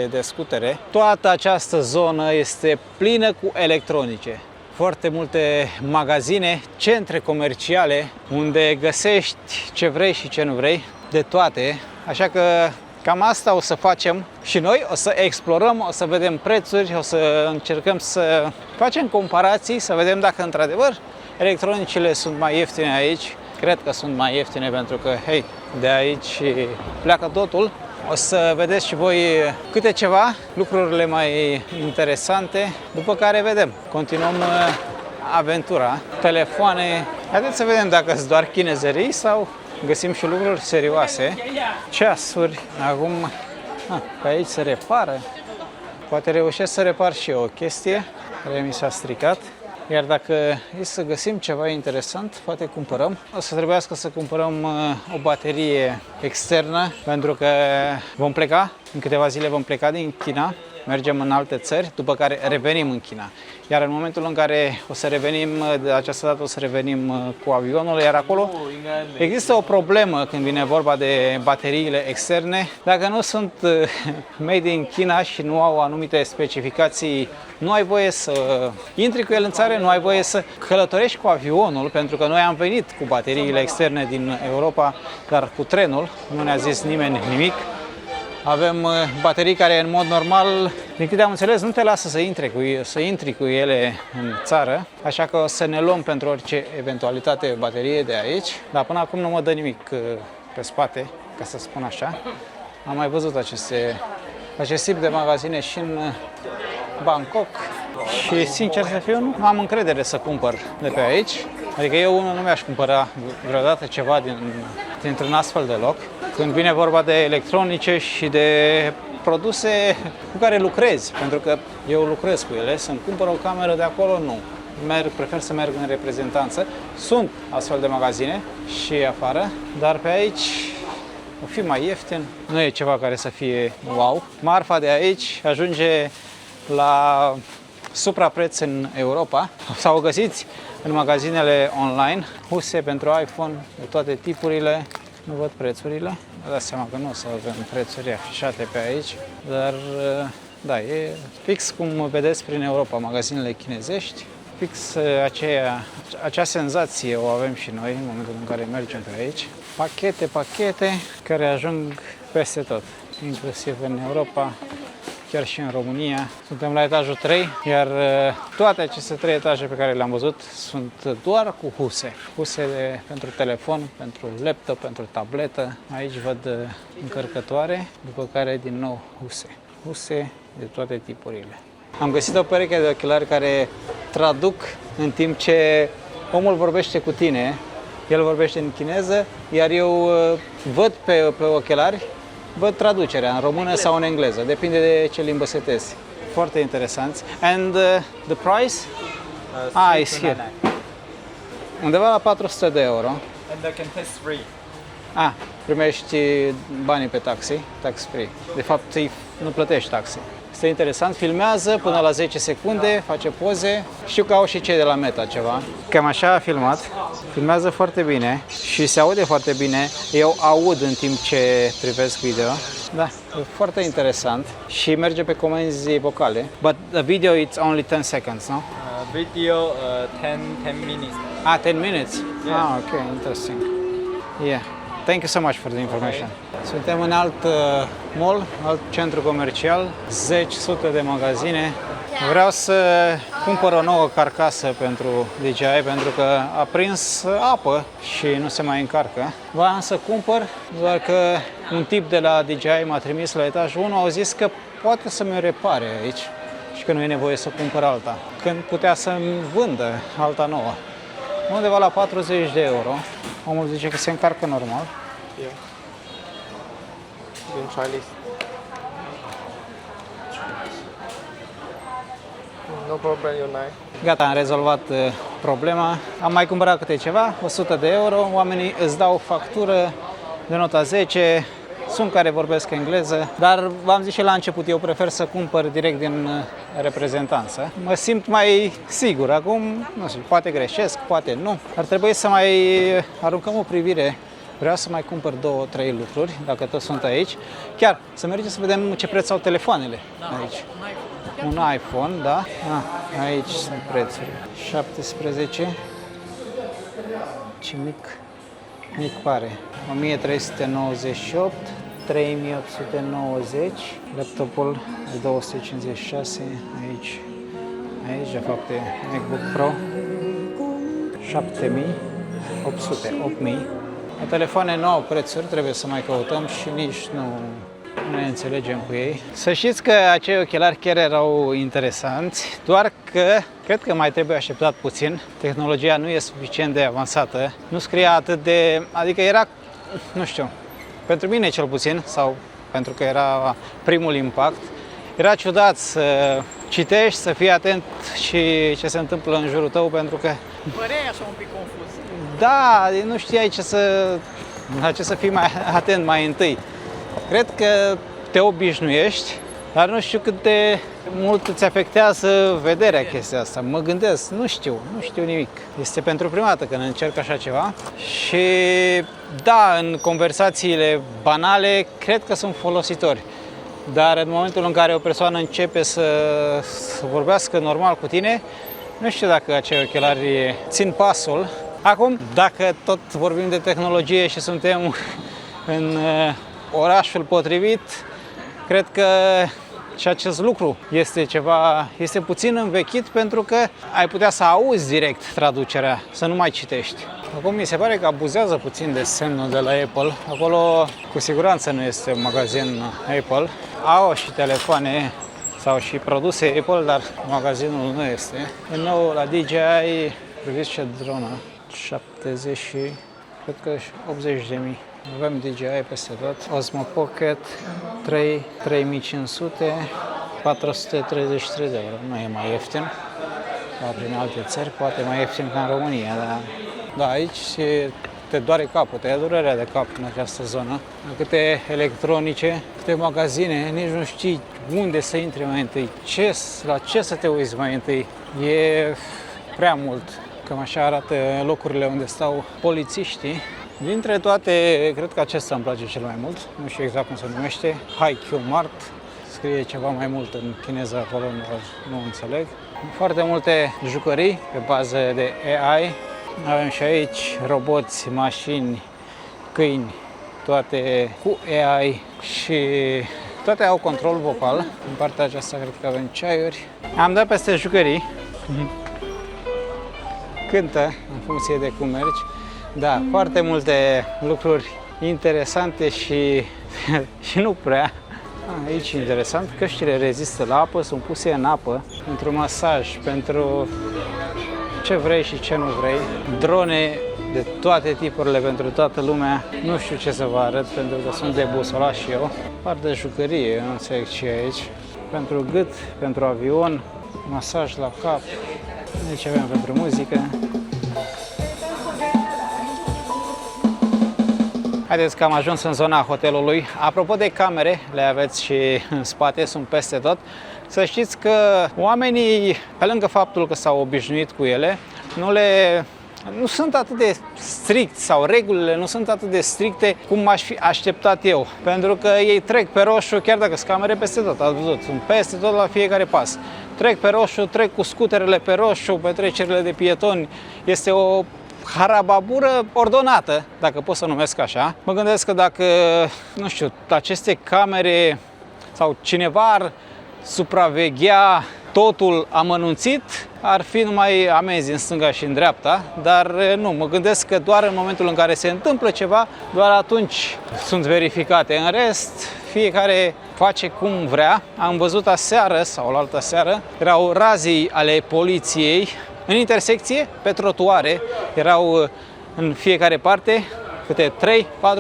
de scutere. Toată această zonă este plină cu electronice. Foarte multe magazine, centre comerciale unde găsești ce vrei și ce nu vrei, de toate. Așa că cam asta o să facem și noi, o să explorăm, o să vedem prețuri, o să încercăm să facem comparații, să vedem dacă într-adevăr electronicele sunt mai ieftine aici. Cred că sunt mai ieftine pentru că, hei, de aici pleacă totul. O să vedeți și voi câte ceva, lucrurile mai interesante, după care vedem. Continuăm aventura. Telefoane. Haideți să vedem dacă sunt doar chinezerii sau găsim și lucruri serioase. Ceasuri. Acum, pe aici se repară. Poate reușesc să repar și eu o chestie care mi s-a stricat. Iar dacă e să găsim ceva interesant, poate cumpărăm. O să trebuiască să cumpărăm o baterie externă, pentru că vom pleca, în câteva zile vom pleca din China, mergem în alte țări, după care revenim în China. Iar în momentul în care o să revenim, de această dată o să revenim cu avionul, iar acolo există o problemă când vine vorba de bateriile externe. Dacă nu sunt made in China și nu au anumite specificații, nu ai voie să intri cu el în țară, nu ai voie să călătorești cu avionul, pentru că noi am venit cu bateriile externe din Europa, dar cu trenul, nu ne-a zis nimeni nimic. Avem baterii care în mod normal, din câte am înțeles, nu te lasă să intri cu ele în țară, așa că o să ne luăm pentru orice eventualitate baterie de aici, dar până acum nu mă dă nimic pe spate, ca să spun așa. Am mai văzut acest tip de magazine și în Bangkok și, sincer să fiu, nu am încredere să cumpăr de pe aici. Adică eu nu mi-aș cumpăra vreodată ceva dintr-un astfel de loc. Când vine vorba de electronice și de produse cu care lucrezi, pentru că eu lucrez cu ele, să-mi cumpăr o cameră de acolo, nu. Prefer să merg în reprezentanță. Sunt astfel de magazine și afară, dar pe aici o fi mai ieftin. Nu e ceva care să fie wow. Marfa de aici ajunge la suprapreț în Europa. Sau o găsiți în magazinele online, huse pentru iPhone de toate tipurile. Nu văd prețurile. Vă dați seama că nu o să avem prețuri afișate pe aici, dar da, e fix cum vedeți prin Europa, magazinele chinezești. Fix acea senzație o avem și noi în momentul în care mergem pe aici. Pachete care ajung peste tot, inclusiv în Europa, chiar și în România. Suntem la etajul 3, iar toate aceste 3 etaje pe care le-am văzut sunt doar cu huse. Huse pentru telefon, pentru laptop, pentru tabletă. Aici văd încărcătoare, după care din nou huse. Huse de toate tipurile. Am găsit o pereche de ochelari care traduc în timp ce omul vorbește cu tine. El vorbește în chineză, iar eu văd pe ochelari, văd traducerea în română sau în engleză, depinde de ce limbă setezi. Foarte interesanți. And the price? Is here. Undeva la 400 de euro. And they can test free. Primești banii pe taxi, tax free. De fapt, nu plătești taxi. Este interesant, filmează până la 10 secunde, face poze. Știu că au și cei de la Meta ceva. Cam așa a filmat. Filmează foarte bine și se aude foarte bine. Eu aud în timp ce privesc video. Da, e foarte interesant și merge pe comenzi vocale. But the video it's only 10 seconds, no? Video 10 minutes. 10 minutes? Yeah. Okay, interesting. Yeah. Thank you so much for the information. Suntem în alt mall, alt centru comercial, sute de magazine. Vreau să cumpăr o nouă carcasă pentru DJI pentru că a prins apă și nu se mai încarcă. Voiam să cumpăr, doar că un tip de la DJI m-a trimis la etajul 1, au zis că poate să mi-o repare aici și că nu e nevoie să cumpăr alta, când putea să-mi vândă alta nouă. Undeva la 40 de euro. Omul zice că se încarcă normal. Yeah. You can try this. No problem, you're nice. Gata, am rezolvat problema. Am mai cumpărat câte ceva, 100 de euro. Oamenii îți dau factură de nota 10. Sunt care vorbesc engleză, dar v-am zis și la început, eu prefer să cumpăr direct din reprezentanță. Mă simt mai sigur. Acum, nu știu, poate greșesc, poate nu. Ar trebui să mai aruncăm o privire. Vreau să mai cumpăr 2-3 lucruri, dacă toți sunt aici. Chiar, să mergem să vedem ce preț au telefoanele aici. Un iPhone, da? Aici sunt prețuri. 17. Ce mic pare. 1398, 3890, laptopul de 256, aici de fapt e MacBook Pro, 7800, 8000. La telefoane nu au prețuri, trebuie să mai căutăm și nici nu ne înțelegem cu ei. Să știți că acei ochelari chiar erau interesanți, doar că cred că mai trebuie așteptat puțin. Tehnologia nu e suficient de avansată, nu scria atât de... adică era, nu știu, pentru mine cel puțin, sau pentru că era primul impact, era ciudat să citești, să fii atent și ce se întâmplă în jurul tău, pentru că... Păreai așa un pic confuz. Da, nu știai la ce să fii mai atent mai întâi. Cred că te obișnuiești, dar nu știu cât de mult îți afectează vederea chestia asta. Mă gândesc, nu știu nimic. Este pentru prima dată când încerc așa ceva și da, în conversațiile banale cred că sunt folositori. Dar în momentul în care o persoană începe să vorbească normal cu tine, nu știu dacă acei ochelari țin pasul. Acum, dacă tot vorbim de tehnologie și suntem în orașul potrivit, cred că și acest lucru este puțin învechit, pentru că ai putea să auzi direct traducerea, să nu mai citești. Acum mi se pare că abuzează puțin de semnul de la Apple. Acolo cu siguranță nu este un magazin Apple. Au și telefoane sau și produse Apple, dar magazinul nu este. Din nou la DJI, priviți ce dronă, 70 și cred că 80.000. Avem DJI peste tot. Osmo Pocket 3500, 433 de euro. Nu e mai ieftin ca prin alte țări, poate mai ieftin ca în România, dar da, aici te doare capul, te ia durerea de cap în această zonă. Câte electronice, câte magazine, nici nu știi unde să intri mai întâi, la ce să te uiți mai întâi. E prea mult. Cam așa arată locurile unde stau polițiștii Dintre toate, cred că acesta îmi place cel mai mult. Nu știu exact cum se numește. HiQ Mart. Scrie ceva mai mult în chineză acolo, nu înțeleg. Foarte multe jucării pe bază de AI. Avem și aici roboți, mașini, câini, toate cu AI și toate au control vocal. În partea aceasta cred că avem ceaiuri. Am dat peste jucării. Cântă în funcție de cum mergi. Da, foarte multe lucruri interesante și nu prea. Aici interesant, căștile rezistă la apă, sunt puse în apă pentru masaj, pentru ce vrei și ce nu vrei. Drone de toate tipurile pentru toată lumea. Nu știu ce să vă arăt pentru că sunt debusolat și eu. Parte de jucărie, nu înțeleg ce e aici. Pentru gât, pentru avion, masaj la cap. Aici avem pentru muzică. Haideți că am ajuns în zona hotelului. Apropo de camere, le aveți și în spate, sunt peste tot. Să știți că oamenii, pe lângă faptul că s-au obișnuit cu ele, nu sunt atât de strict sau regulile nu sunt atât de stricte cum m-aș fi așteptat eu. Pentru că ei trec pe roșu, chiar dacă sunt camere peste tot, ați văzut, sunt peste tot la fiecare pas. Trec pe roșu, trec cu scuterele pe roșu, pe trecerile de pietoni. Este o harababură ordonată, dacă pot să numesc așa. Mă gândesc că dacă, nu știu, aceste camere sau cineva ar supraveghea totul amănunțit, ar fi numai amenzi în stânga și în dreapta, dar nu, mă gândesc că doar în momentul în care se întâmplă ceva, doar atunci sunt verificate. În rest, fiecare face cum vrea. Am văzut aseară sau la altă seară, erau razii ale poliției în intersecție, pe trotuare, erau în fiecare parte câte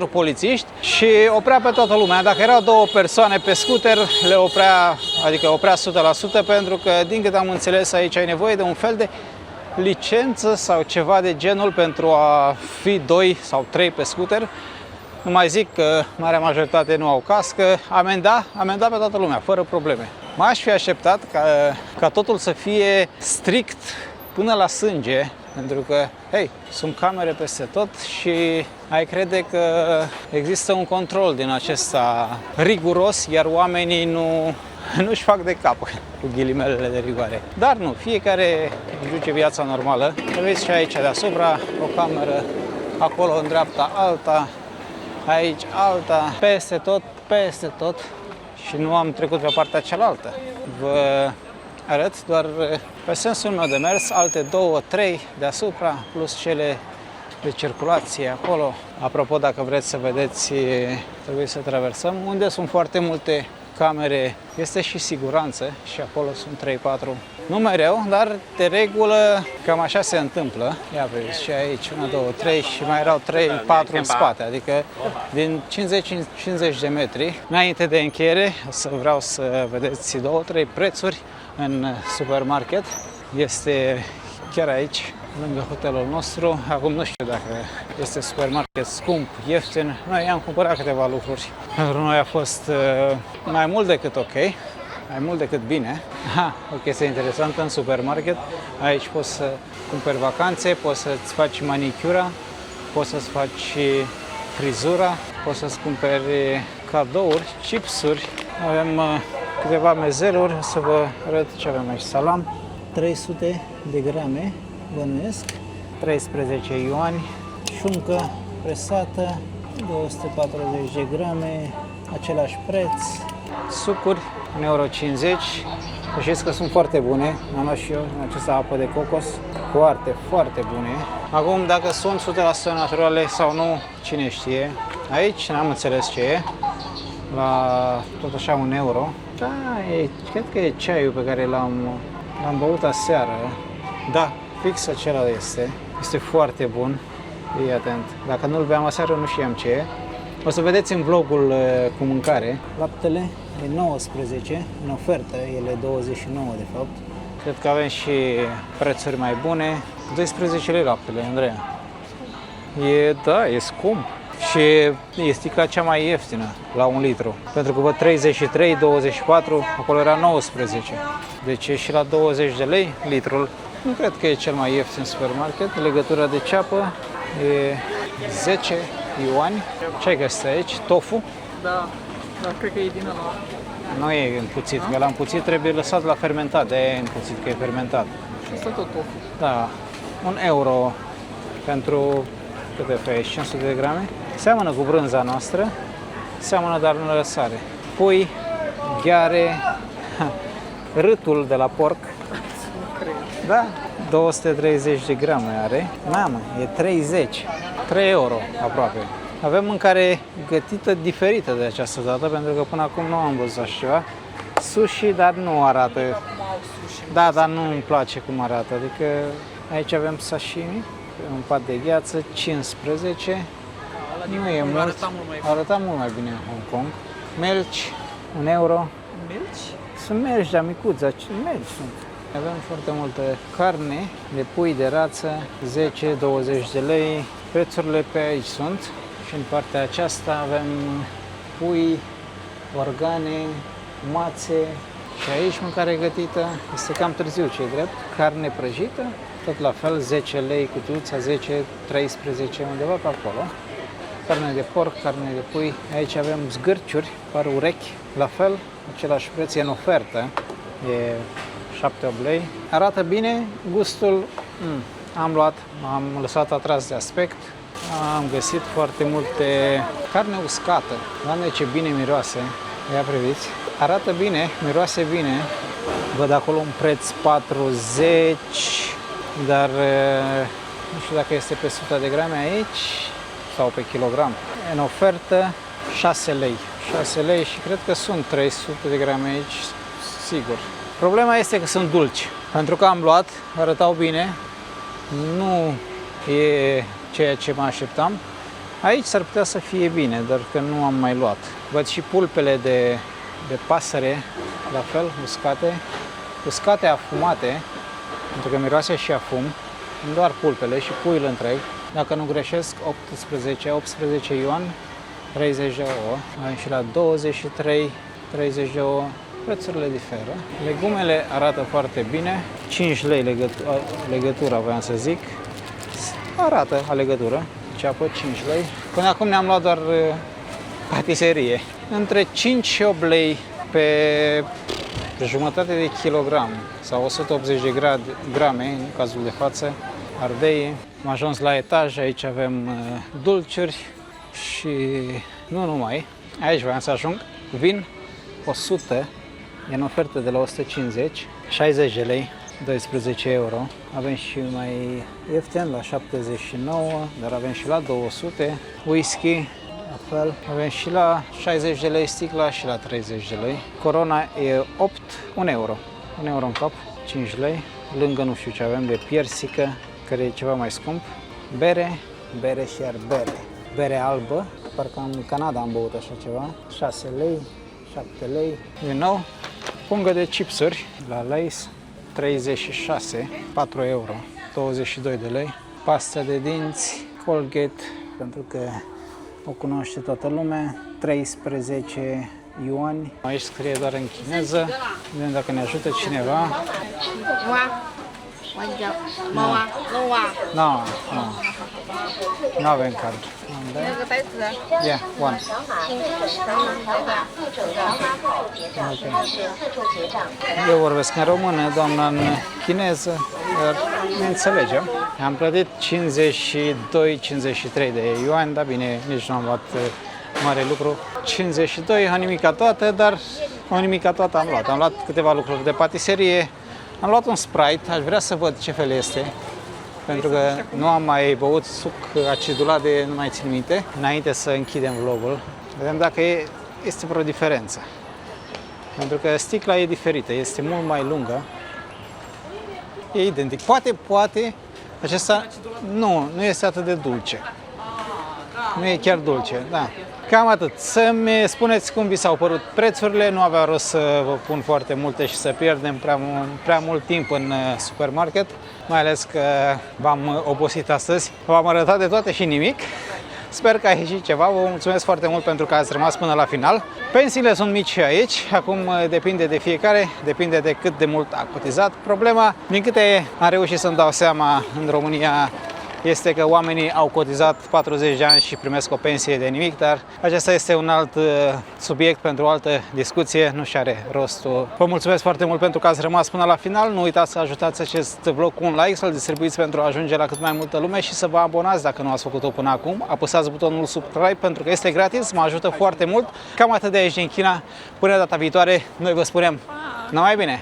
3-4 polițiști și oprea pe toată lumea. Dacă erau două persoane pe scooter, le oprea, adică oprea 100%, pentru că, din câte am înțeles, aici ai nevoie de un fel de licență sau ceva de genul pentru a fi 2 sau 3 pe scooter. Nu mai zic că marea majoritate nu au cască, amenda pe toată lumea, fără probleme. M-aș fi așteptat ca totul să fie strict până la sânge, pentru că, hei, sunt camere peste tot și ai crede că există un control din acesta riguros, iar oamenii nu-și fac de cap, cu ghilimelele de rigoare. Dar nu, fiecare duce viața normală. Vedeți și aici deasupra o cameră, acolo în dreapta alta, aici alta, peste tot și nu am trecut pe partea cealaltă. Vă arăt doar pe sensul meu de mers, alte 2-3 deasupra, plus cele de circulație acolo. Apropo, dacă vreți să vedeți, trebuie să traversăm. Unde sunt foarte multe camere, este și siguranță și acolo sunt 3-4. Nu mereu, dar de regulă cam așa se întâmplă. Ia vedeți și aici, 1, 2, 3 și mai erau 3-4 în spate, adică din 50 de metri. Înainte de încheiere, vreau să vedeți 2-3 prețuri în supermarket. Este chiar aici, lângă hotelul nostru. Acum nu știu dacă este supermarket scump, ieftin. Noi am cumpărat câteva lucruri. Pentru noi a fost mai mult decât ok, mai mult decât bine. O chestie interesantă în supermarket. Aici poți să cumperi vacanțe, poți să-ți faci manicura, poți să-ți faci frizura, poți să-ți cumperi cadouri, chipsuri. Avem câteva mezeluri, să vă arăt ce avem aici. Salam, 300 de grame, bănuiesc, 13 yuani, șuncă presată, 240 de grame, același preț, sucuri, 1,50 €. Știți că sunt foarte bune, am luat și eu în această apă de cocos, foarte bune. Acum, dacă sunt 100% naturale sau nu, cine știe. Aici n-am înțeles ce e, la tot așa 1 euro. Da, cred că e ceaiul pe care l-am băut aseară. Da, fix acela este. Este foarte bun. Fii atent. Dacă nu-l beam aseară, nu știam ce e. O să vedeți în vlogul cu mâncare. Laptele e 19, în ofertă, ele 29 de fapt. Cred că avem și prețuri mai bune. 12 lei laptele, Andreea. E scump. Și e sticla cea mai ieftină, la 1 litru. Pentru că văd 33, 24, acolo era 19. Deci e și la 20 de lei litrul. Nu cred că e cel mai ieftin supermarket. Legătura de ceapă e 10 ioani. Ce ai găsit aici? Tofu? Da, dar cred că e din ăla. Nu e împuțit, că la împuțit trebuie lăsat la fermentat, de-aia e împuțit, că e fermentat. Și asta tot tofu. Da, €1 pentru câte pe aici, 500 de grame. Seamănă cu brânza noastră, seamănă, dar nu lăsare. Pui, gheare, râtul de la porc. Nu cred. Da, 230 de grame are. Mamă, e 30, €3 aproape. Avem mâncare gătită diferită de această dată, pentru că până acum nu am văzut așa ceva. Sushi, dar nu arată. Da, dar nu îmi place cum arată. Adică aici avem sashimi, un pat de gheață, 15. Nu e mult. Arăta mult mai bine în Hong Kong. Melci, €1. Melci? Sunt melci, dar micuți, melci sunt. Avem foarte multă carne de pui de rață, 10-20 de lei. Prețurile pe aici sunt. Și în partea aceasta avem pui, organe, mațe și aici mâncare gătită. Este cam târziu, ce drept. Carne prăjită, tot la fel, 10 lei cutiuța, 10-13, undeva pe acolo. Carne de porc, carne de pui. Aici avem zgârciuri, par urechi, la fel, același preț, e în ofertă, e 7-8 lei. Arată bine, gustul, am lăsat atras de aspect. Am găsit foarte multe carne uscată. Doamne, ce bine miroase. Ia priviți. Arată bine, miroase bine. Văd acolo un preț 40, dar nu știu dacă este pe 100 de grame aici sau pe kilogram. În ofertă 6 lei. 6 lei și cred că sunt 300 de grame aici, sigur. Problema este că sunt dulci. Pentru că am luat, arătau bine. Nu e ceea ce mă așteptam. Aici s-ar putea să fie bine, dar că nu am mai luat. Văd și pulpele de pasăre, la fel, uscate afumate, pentru că miroase și afum, nu doar pulpele, și puiul întreg. Dacă nu greșesc, 18 yuan, 30 de ouă. Avem și la 23, 30 de ouă. Prețurile diferă. Legumele arată foarte bine. 5 lei legătura, voiam să zic. Arată alegătură, ceapă 5 lei. Până acum ne-am luat doar patiserie. Între 5 și 8 lei pe jumătate de kilogram sau 180 de grame, în cazul de față, ardei. Am ajuns la etaj, aici avem dulciuri și nu numai. Aici voiam să ajung. Vin 100, e în ofertă de la 150, 60 de lei. 12 euro. Avem și mai ieftin la 79, dar avem și la 200. Whisky, la fel. Avem și la 60 de lei sticla și la 30 de lei. Corona e 1 euro. 1 euro în cap, 5 lei. Lângă nu știu ce avem de piersică, care e ceva mai scump. Bere și iar bere. Bere albă, parcă în Canada am băut așa ceva. 6 lei, 7 lei. Din nou, pungă de chipsuri la Lay's. 36, 4 euro, 22 de lei. Pasta de dinți, Colgate, pentru că o cunoaște toată lumea, 13 yuani. Aici scrie doar în chineză, vedem dacă ne ajută cineva. Nu avem card. Yeah, one. Eu vorbesc în română, doamna în chineză, dar ne înțelegem. Am plătit 52-53 de yuan, dar bine, nici nu am luat mare lucru. 52, o nimica toată, dar o nimica toată am luat. Am luat câteva lucruri de patiserie, am luat un Sprite, aș vrea să văd ce fel este. Pentru că nu am mai băut suc acidulat de nu mai țin minte, înainte să închidem vlogul. Vedem dacă este vreo diferență. Pentru că sticla e diferită, este mult mai lungă. E identic. Poate, acesta nu este atât de dulce. Nu e chiar dulce, da. Cam atât. Să-mi spuneți cum vi s-au părut prețurile, nu avea rost să vă pun foarte multe și să pierdem prea mult timp în supermarket, mai ales că v-am obosit astăzi. V-am arătat de toate și nimic. Sper că a ieșit ceva. Vă mulțumesc foarte mult pentru că ați rămas până la final. Pensiile sunt mici și aici. Acum depinde de fiecare, depinde de cât de mult a cotizat. Problema, din câte am reușit să-mi dau seama, în România este că oamenii au cotizat 40 de ani și primesc o pensie de nimic, dar acesta este un alt subiect pentru o altă discuție, nu și are rostul. Vă mulțumesc foarte mult pentru că ați rămas până la final, nu uitați să ajutați acest vlog cu un like, să-l distribuiți pentru a ajunge la cât mai multă lume și să vă abonați dacă nu ați făcut-o până acum. Apăsați butonul subscribe pentru că este gratis, mă ajută foarte mult. Cam atât de aici din China. Până data viitoare, noi vă spunem numai bine!